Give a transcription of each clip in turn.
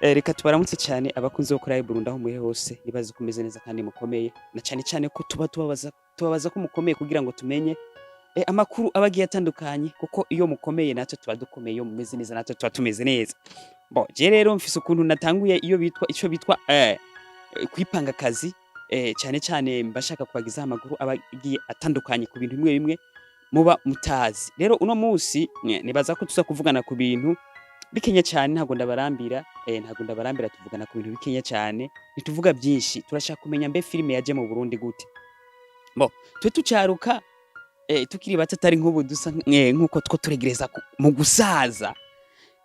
Reka tubaramutse cyane abakunzi bo kuri Ayo Burundi aho muri hose nibaze ko meze neza kandi mukomeye na cyane ko tubabaza ko mukomeye kugira ngo tumenye amakuru aba agiye atandukanye kuko iyo mukomeye natwe tuba dukomeye, iyo mumeze neza natwe tuba tumeze neza. Bon, je rero mfise ukuntu natanguye ico bitwa kwipanga akazi, cyane mba nshaka kubagezaho amakuru aba agiye atandukanye ku bintu bimwe bimwe muba mutazi. Rero uno musi nibaza ko tuza kuvugana ku bintu bikenya cyane, ntago ndabarambira tuvugana ku bintu bikenya cyane, ntituvuga byinshi, turashaka kumenya mbe filime yaje mu Burundi gute. Bon, twe tucaruka tukiri bato atari nk'ubu dusa nk'uko two turegereza mu gusaza.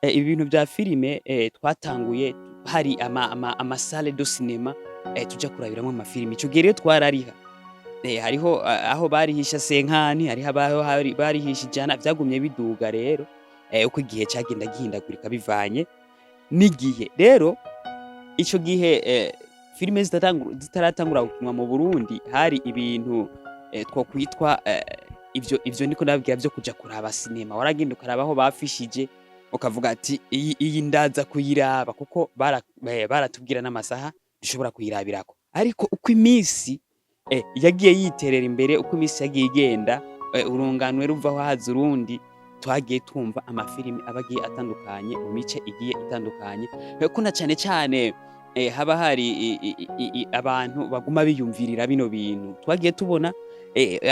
Ibi bintu bya filime twatanguye hari ama salle de cinéma tuja kurabiramo amafilime. Ico gihe rero twarariha. Hariho aho barihisha senkani, hariho abaho barihisha ijana, vyagumye biduga rero uko igihe cagenda gihindagurika bivanye n'igihe. Rero ico gihe filime zitaratangura gukinwa mu Burundi hari ibintu twokwitwa ivyo niko nababwira vyo kuja kuraba sinema. Waragenda ukaraba aho bafishije ukavuga ati iyi ndaza kuyiraba kuko baratubwira n'amasaha dushobora kuyirabirako. Ariko uko imisi yagiye yiterera imbere, uko imisi yagiye igenda, urunganwe ruvaho haza urundi, twagiye twumva amafilime aba agiye atandukanye mu mice igiye itandukanye, ko na cane haba hari abantu baguma biyumvirira bino bintu. Twagiye tubona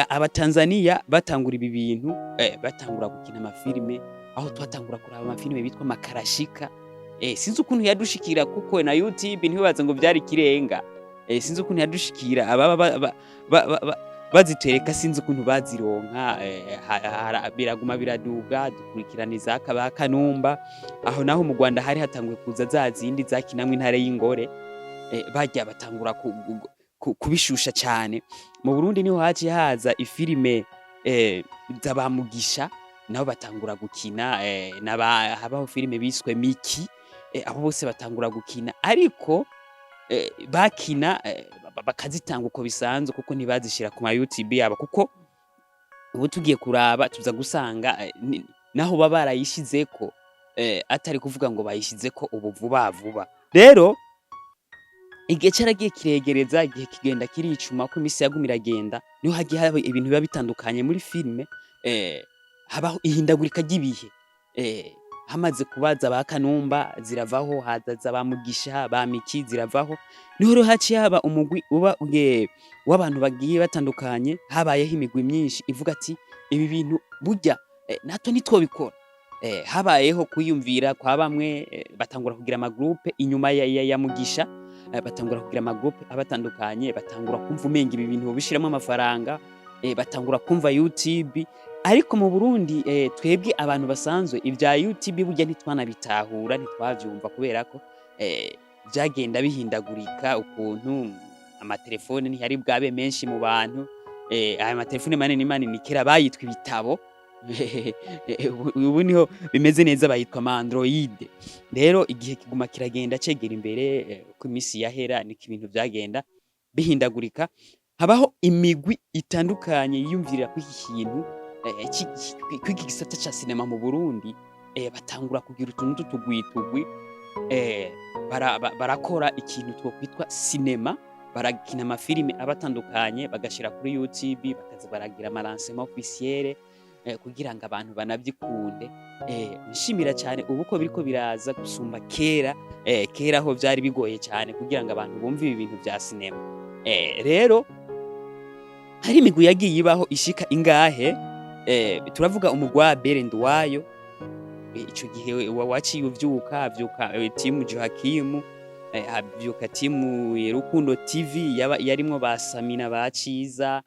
Abatanzania batangura ibi bintu, batangura gukina amafilime, aho twatangura kuraba amafilime bitwa Makarashika. Sinzi ukuntu yadushikira kuko na YouTube ntibibaza ngo vyari kirenga. Sinzi ukuntu yadushikira ababa bazitereka, sinzi ukuntu bazironka. Biraguma biraduga, dukurikiraniza akaba Kanumba, aho naho mu Rwanda hari hatanguye kuza za zindi zakinamwe intare y'ingore, bajya batangura kubishusha cyane. Mu Burundi niho haciye haza ifilime z'abamugisha, nabo batangura gukina, habaho filime biswe Miki, abo bose batangura gukina, ariko bakina bakazitanga uko bisanzwe kuko ntibazishira ku ma YouTube yabo, kuko ubu tugiye kuraba tuza gusanga naho baba barayishizeko atari kuvuga ngo bayishizeko ubu vuba. Rero igihe caragiye kiregereza, igihe kigenda kiricuma, ko imisi yaguma iragenda, niho hagiye haba ibintu biba bitandukanye muri filime. Habaho ihindagurika ry'ibihe, hamaze kubaza ba Kanumba ziravaho, haza ba Mugisha, ba Miki ziravaho, niho rero haciye haba umugwi w'abantu bagiye batandukanye. Habayeho imigwi myinshi ivuga ati ibi bintu burya natwe nitwobikora. Habayeho kwiyumvira kwa bamwe, batangura kugira amagroupe inyuma ya Mugisha, batangura kugira amagroupe abatandukanye, batangura kumva umenga ibi bintu bishiramo amafaranga, batangura kumva YouTube. Ariko mu Burundi twebwe abantu basanzwe ivya YouTube burya ntitwanabitahura, ntitwavyumva kubera ko vyagenda bihindagurika ukuntu. Amatelefone ntiyari bwabe menshi mu bantu, aya matelefone manini kera bayitwa ibitabo. Ubu niho bimeze neza, bayitwa ama Android. Rero igihe kiguma kiragenda cegera imbere, uko imisi yahera niko ibintu vyagenda bihindagurika. Habaho imigwi itandukanye yiyumvirira ku iki kintu, kw'iki gisata ca sinema mu Burundi. Batangura kugira utuntu tutugwi, barakora ikintu twokwitwa sinema, barakina amafilime abatandukanye bagashira kuri YouTube, bakaza baragira amalancement officiel kugira ngo abantu banavyikunde. Nshimira cyane ubu ko biriko biraza gusumba kera. Kera ho vyari bigoye cyane kugira ngo abantu bumve ibi bintu vya sinema. Rero hari imigwi yagiye ibaho ishika ingahe. Turavuga umugwa Berenduwayo, ico gihe waciye avyuka timu Joakim, avyuka timu Rukundo TV yarimwo ba Samina baciza,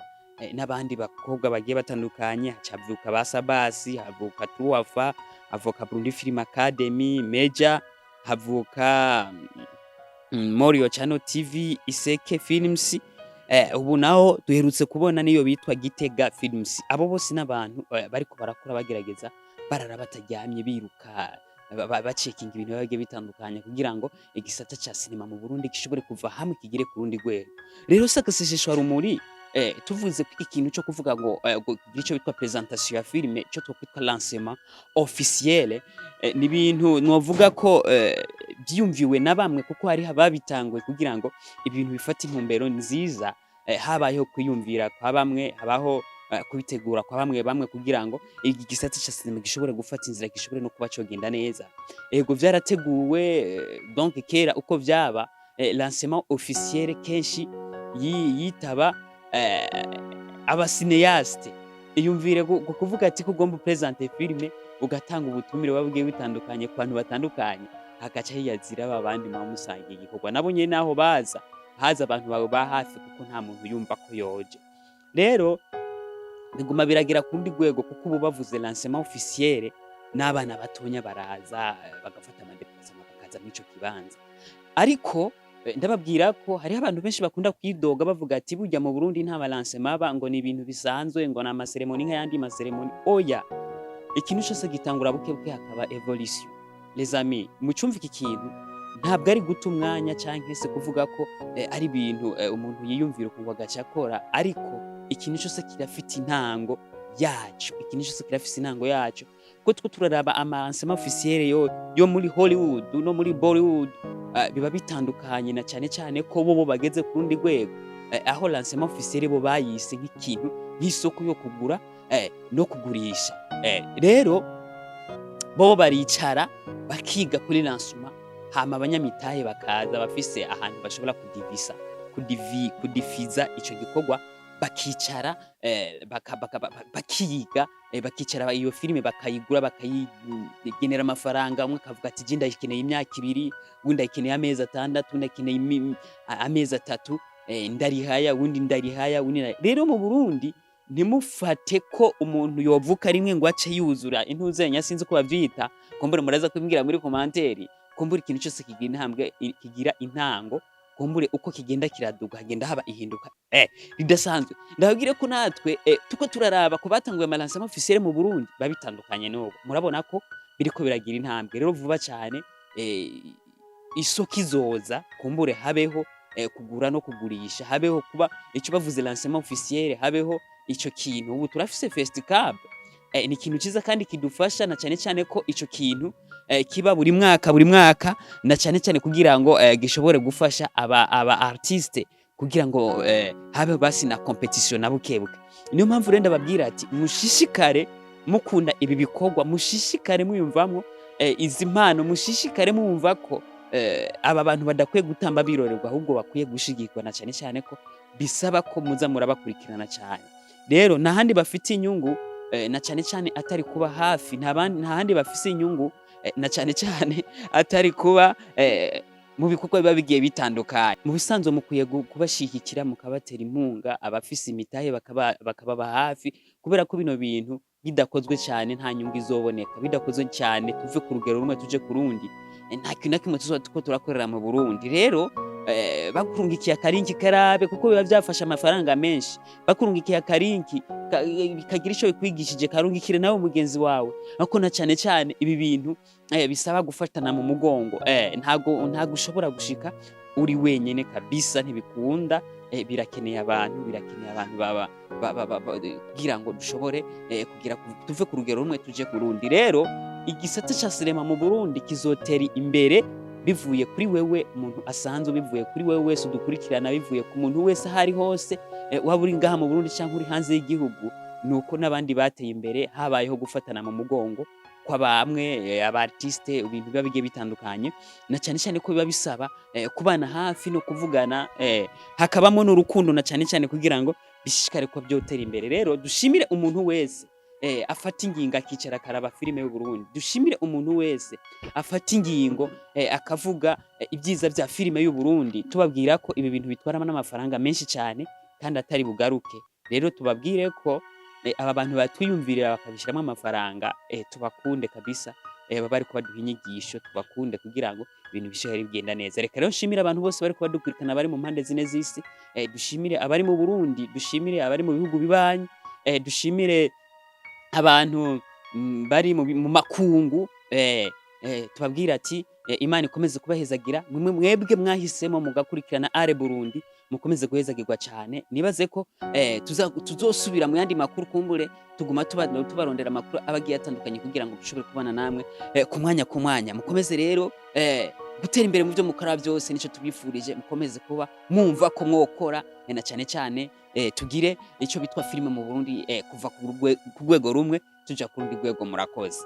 n'abandi bakobwa bagiye batandukanye. Hacavyuka ba Sabasi, havuka Tuwafa, havuka Burundi Film Academy, Meja, havuka Morio Channel TV, Iseke Films. Ubu naho duherutse kubona niyo bitwa Gitega Films. Abo bose n'abantu bariko barakora bagerageza, barara bataryamye biruka, bacekinga ibintu bagiye bitandukanye kugira ngo igisata ca sinema mu Burundi gishobore kuva hamwe kigire ku rundi rwego. Rero sakasesheshwa rumuri, tuvuze ikintu cyo kuvuga ngo ico bitwa presentation ya filme, cyo twokwitwa lancement officiel, ni ibintu novuga ko vyiyumviwe na bamwe kuko hariho ababitanguye kugira ngo ibintu bifate intumbero nziza, habayeho kwiyumvira kwa bamwe, habaho kubitegura kwa bamwe bamwe kugira ngo iki gisata ca sinema gishobore gufata inzira, gishobore no kuba cogenda neza. Ego vyarateguwe, donc kera uko vyaba, lancement officiel kenshi yitaba abasineyaste. Iyumvire kuvuga ati ko ugomba upresenter filme ugatanga ubutumire buba bugiye butandukanye ku bantu batandukanye, hagaca hiyazira ba bandi muba musangiye igikorwa. Nabo nyene naho haza abantu bawe ba hafi kuko nta muntu yumva ko yoje. Rero biguma biragera ku rundi rwego kuko ubu bavuze lancement officiel n'abana batonya baraza bagafata ama-déplacement bakaza muri ico kibanza. Ariko ndababwira ko hariho abantu benshi bakunda kwidoga bavuga ati burya mu Burundi nta ma-lancement aba, ngo ni ibintu bisanzwe, ngo ni amaseremoni nk'ayandi maseremoni. Oya, ikintu cose gitangura bukebuke hakaba evolution. Les amis, mucumva iki kintu ntabwo ari guta umwanya canke se kuvuga ko ari ibintu umuntu yiyumvira ukumva agaca akora, ariko ikintu cose kirafite intango yaco, ikintu cose kirafise intango yaco. Kuko two turaraba ama-lancement officiel yo muri Hollywood no muri Bollywood, biba bitandukanye na cane ko bobo bageze ku rundi rwego, aho lancement officiel bo bayise nk'ikintu nk'isoko yo kugura no kugurisha. Rero bobo baricara bakiga kuri lancement, hama abanyamitahe bakaza bafise ahantu bashobora kudifiza ico gikorwa, bakicara bakiga, bakicara iyo filime bakayigura, bakayigenera amafaranga. Umwe akavuga ati je ndayikeneye imyaka 2, uwundi ayikeneye amezi 6, uwundi ayikeneye amezi 3, ndarihaya, uwundi ndarihaya, rero mu Burundi ntimufate ko umuntu yovuka rimwe ngo ace yuzura intuzenya, sinzi ko bavyita, kumbure muraza kumbwira muri commentaire. Kumbure ikintu cyose kigira intango, kumbure uko kigenda kiraduga hagenda haba ihinduka ridasanzwe. Ndababwire ko natwe tuko turaraba ko batanguye ama-lancement officiel mu Burundi babitandukanye n'ubu, murabona ko biriko biragira intambwe. Rero vuba cyane isoko izoza, kumbure habeho kugura no kugurisha, habeho kuba ico bavuze lancement officiel, habeho ico kintu. Ubu turafise Festicab, ni ikintu ciza kandi kidufasha na cyane ko ico kintu kiba buri mwaka na cyane kugira ngo gishobore gufasha aba artiste kugira ngo habe basi na competition na bukebuke. Niyo mpamvu rero ndababwira ati mushishikare mukunda ibi bikorwa, mushishikare mwiyumvamwo izi mpano, mushishikare mwumva ko aba bantu badakwiye gutamba birorerwa, ahubwo bakwiye gushigikwa na cyane ko bisaba ko muza murabakurikirana cyane. Rero nahandi bafite inyungu na cyane atari kuba hafi, nta handi bafise inyungu na cyane atari kuba mu bikorwa biba bigiye bitandukanye. Mu bisanzwe mukwiye kubashigikira, mukabatera impunga, abafise imitahe bakababa hafi, kubera ko bino bintu bidakozwe cyane nta nyungu izoboneka, bidakozwe cyane tuve ku rugero rumwe tuje ku rundi, nta kintu na kimwe tuko turakorera mu Burundi. Rero bakurungikiye akarinki karabe kuko biba byafasha amafaranga menshi, bakurungikiye akarinki bikagira ico bikwigishije, karungikire nawe mugenzi wawe. Ariko na cyane ibi bintu bisaba gufatana mu mugongo, ntago ushobora gushika uri wenyene kabisa, ntibikunda. Birakeneye abantu baba kugira ngo dushobore kugira tuve ku rugero rumwe tuje ku rundi. Rero igisata ca sinema mu Burundi kizotera imbere bivuye kuri wewe umuntu asanzwe, bivuye kuri wewe wese udukurikirana, bivuye ku muntu wese ahari hose, waba uri ngaha mu Burundi canke uri hanze y'igihugu. Nuko n'abandi bateye imbere, habayeho gufatana mu mugongo kwa bamwe abartiste, ibintu biba bigiye bitandukanye, na cyane ko biba bisaba kubana hafi no kuvugana, hakabamo n'urukundo na cyane kugira ngo bishishikare ko byotera imbere. Rero dushimire umuntu wese afata ingingo akicara akaraba filime y'u Burundi, dushimire umuntu wese afata ingingo akavuga ibyiza bya filime y'u Burundi, tubabwira ko ibi bintu bitwaramo n'amafaranga menshi cyane kandi atari bugaruke. Rero tubabwire ko aba bantu batwiyumvirira bakabishiramo amafaranga, tubakunde kabisa, baba bari kubaduha inyigisho, tubakunde kugira ngo ibintu bishobore bigenda neza. Reka rero nshimire abantu bose bari kubadukurikirana, bari mu mpande zine z'isi, dushimire abari mu Burundi, dushimire abari mu bihugu bibanyi, dushimire abantu bari mu makungu, tubabwira ati Imana ikomeze kubahezagira, mwebwe mwahisemo mugakurikirana Ale Burundi, mukomeze guhezagirwa cyane. Nibaze ko tuzosubira mu yandi makuru, kumbure tuguma tubarondera amakuru abagiye atandukanye kugira ngo dushobore kubana namwe ku mwanya. Mukomeze rero gutera imbere mu byo mukora byose nico tubifurije, mukomeze kuba mwumva ko mwokora na cane cane tugire ico bitwa filime mu Burundi kuva ku rwego rumwe tuja ku rundi rwego. Murakoze.